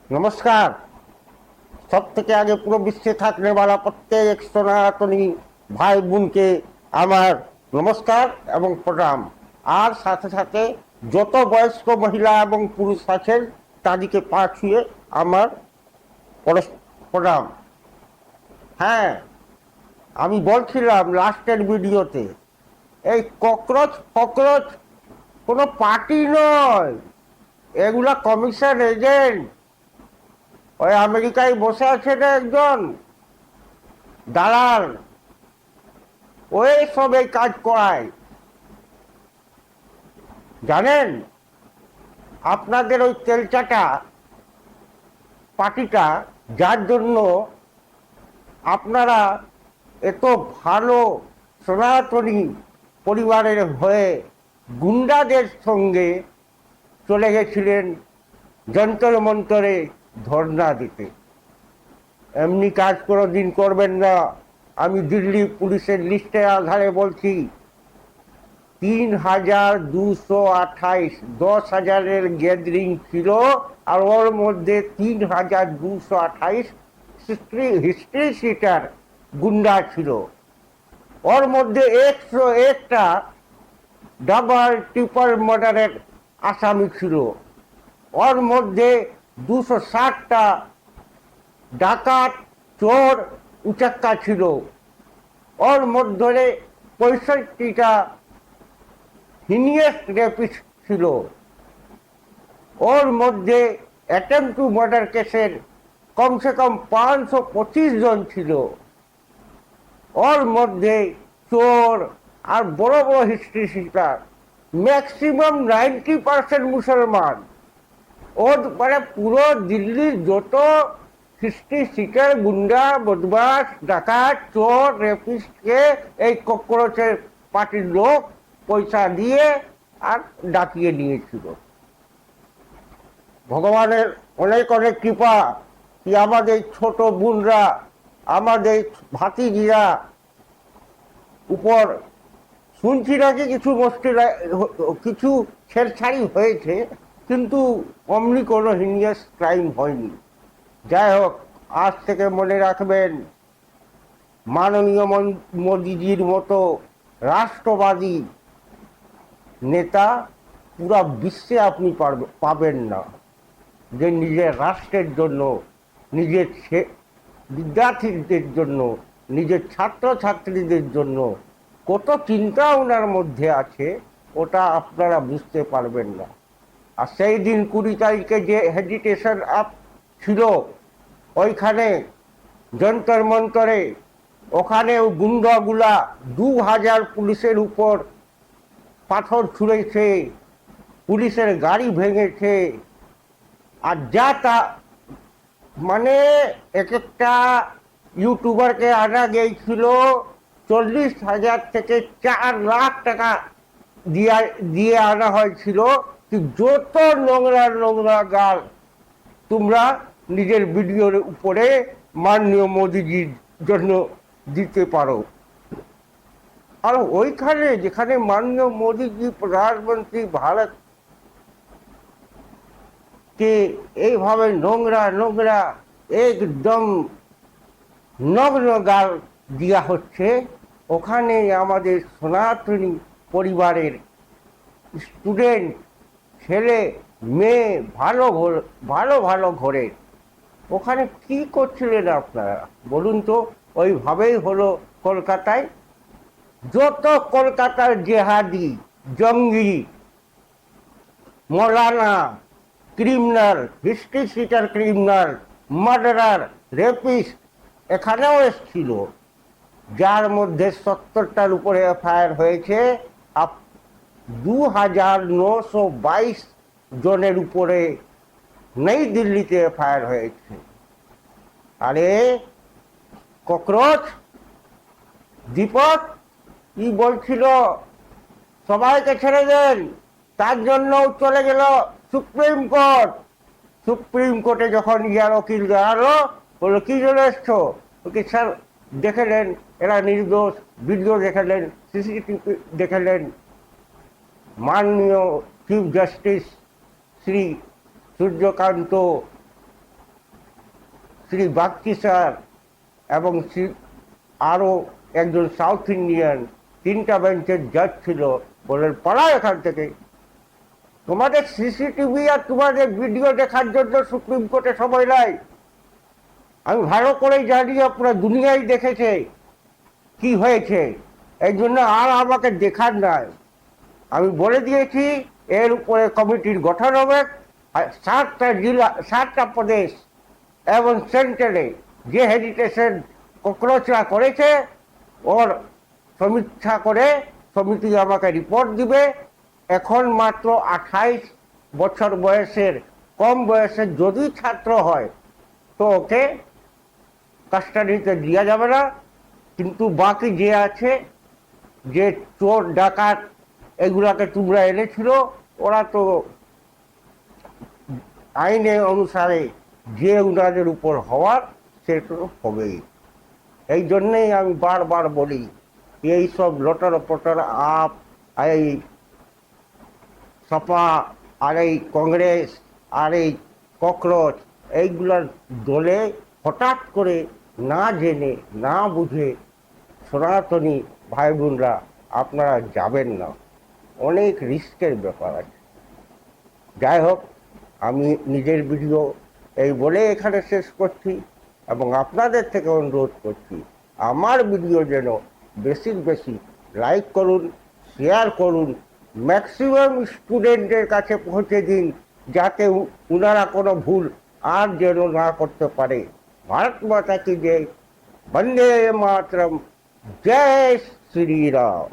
नमस्कार। सब থেকে আগে পুরো বিশ্বে থাকने वाला প্রত্যেক সনাতনী ভাই বোনকে আমার নমস্কার এবং প্রণাম। আর সাথে সাথে যত বয়স্ক মহিলা এবং পুরুষ আছেন তাদেরকে পা ছুঁয়ে আমার প্রণাম। হ্যাঁ, আমি বলছিলাম লাস্টের ভিডিওতে এই ককরোচ ফকরোচ কোনো পার্টি নয়, এগুলা কমিশন এজেন্ট। ওই আমেরিকায় বসে আছে না একজন দালাল, ওই সব এই কাজ করায়। জানেন, আপনাদের ওই তেলচাটা পার্টিটা, যার জন্য আপনারা এত ভালো সনাতনী পরিবারের হয়ে গুন্ডাদের সঙ্গে চলে গেছিলেন যন্তর মন্তরে ধর্ণা দিতে। এমনি কাজ কোনো দিন করবেন না। আমি দিল্লি পুলিশের লিস্টের আধারে বলছি, ৩,২২৮, ১০,০০০-এর গ্যাদারিং ছিল, আর ওর মধ্যে ৩,২২৮ হিস্ট্রি শিটার গুন্ডা ছিল। ওর মধ্যে ১০১টা ডাবল ট্রিপল মার্ডারের আসামি ছিল। ওর মধ্যে ২৬০টা ডাকাত চোর উচাক্কা ছিল। ওর মধ্যে ৬৫টা হিনিয়াস রেপিস্ট ছিল। ওর মধ্যে অ্যাটেম্প টু মার্ডার কেসের কমসে কম ৫২৫ জন ছিল। ওর মধ্যে চোর আর বড় বড় হিস্ট্রি শিটার, ম্যাক্সিমাম 90% মুসলমান। ওর মানে পুরো দিল্লির যত হিস্ট্রি শিটার, গুন্ডা, বদমাস, ডাকাত, চোর, রেপিস্টকে এই ককরোচের পার্টির লোক পয়সা দিয়ে আর ডাকিয়ে নিয়েছিল। ভগবানের অনেক অনেক কৃপা কি আমাদের ছোট বোনরা, আমাদের ভাতিজিরা উপর শুনছি নাকি কিছু ছেড়ছাড়ি হয়েছে, কিন্তু অমনি কোনো হিনিয়াস ক্রাইম হয়নি। যাই হোক, আজ থেকে মনে রাখবেন, মাননীয় মোদিজির মতো রাষ্ট্রবাদী নেতা পুরা বিশ্বে আপনি পাবেন না, যে নিজের রাষ্ট্রের জন্য, নিজের বিদ্যার্থীদের জন্য, নিজের ছাত্রছাত্রীদের জন্য কত চিন্তা ওনার মধ্যে আছে, ওটা আপনারা বুঝতে পারবেন না। আর সেই দিন ২০ তারিখে যে হেজিটেশন আপ ছিল ওইখানে যন্তর মন্তরে, ওখানেও গুন্ডাগুলা ২,০০০ পুলিশের উপর পাথর ছুঁড়েছে, পুলিশের গাড়ি ভেঙেছে। আর যা তা মানে এক একটা ইউটিউবারকে আনা গিয়েছিল ৪০,০০০ থেকে ৪ লাখ টাকা দিয়ে আনা হয়েছিল। যত নোংরা নোংরা গাল তোমরা নিজের ভিডিওর উপরে মাননীয় মোদিজির জন্য দিতে পারো। আর ওইখানে যেখানে মাননীয় মোদিজি প্রধানমন্ত্রী ভারত কে এইভাবে নোংরা নোংরা একদম নগ্ন গাল দেওয়া হচ্ছে, ওখানে আমাদের সনাতনী পরিবারের স্টুডেন্ট, ছেলে মেয়ে, ভালো ভালো ঘরের, ওখানে কি করছিলেন আপনারা বলুন তো? ওইভাবেই হলো কলকাতায়। যত কলকাতার জেহাদি, জঙ্গি, মৌলানা, criminal, history sheeter criminal, murderer, rapist এখানেও এসছিল, যার মধ্যে ৭০টার উপরে এফআইআর হয়েছে। ২,৯২২ জনের উপরে নই দিল্লিতে এফআইআর হয়েছে। আরে ককরোচ দীপক কি বলছিল, সবাইকে ছেড়ে দেন, তার জন্য চলে গেল সুপ্রিম কোর্ট। সুপ্রিম কোর্টে যখন ইয়ার উকিল দাঁড়ালো, বললো কি জন্য এসছো? ওকে স্যার দেখেলেন এরা নির্দোষ, ভিডিও দেখালেন, সিসিটিভি দেখালেন। মাননীয় chief justice Shri Suryakant Shri Bagchi sir এবং আরও একজন সাউথ ইন্ডিয়ান, 3টা বেঞ্চের জাজ ছিল, বলেন পালাও এখান থেকে। তোমাদের সিসিটিভি আর তোমাদের ভিডিও দেখার জন্য সুপ্রিম কোর্টে সময় নাই। আমি ভালো করেই জানি, পুরো দুনিয়ায় দেখেছে কি হয়েছে, এই জন্য আর আমাকে দেখার নাই। আমি বলে দিয়েছি এর উপরে কমিটির গঠন হবে, আর 7টা জেলা, 7টা প্রদেশ এবং সেন্টারে যে হেজিটেশন ককরোচরা করেছে ওর সমীক্ষা করে সমিতি আমাকে রিপোর্ট দিবে। এখন মাত্র 28 বছর বয়সের, কম বয়সের যদি ছাত্র হয় তো ওকে কাস্টাডিতে দেওয়া যাবে না, কিন্তু বাকি যে আছে, যে চোর ডাকাত এগুলাকে তোমরা এনেছিল, ওরা তো আইনে অনুসারে যে উনাদের উপর হওয়ার সেটা হবেই। এই জন্যেই আমি বারবার বলি, এই সব লটর পটর আপ, এই সপা, আর এই কংগ্রেস, আর এই ককরোচ, এইগুলার দলে হঠাৎ করে না জেনে না বুঝে সনাতনী ভাই বোনরা আপনারা যাবেন না, অনেক রিস্কের ব্যাপার আছে। যাই হোক, আমি নিজের ভিডিও এই বলে এখানে শেষ করছি এবং আপনাদের থেকে অনুরোধ করছি আমার ভিডিও যেন বেশি বেশি লাইক করুন, শেয়ার করুন, ম্যাক্সিমাম স্টুডেন্টের কাছে পৌঁছে দিন, যাতে ওনারা কোনো ভুল আর যেন না করতে পারে। ভারত মাতা কি জয়, বন্দে মাতরম, জয় শ্রীরাম।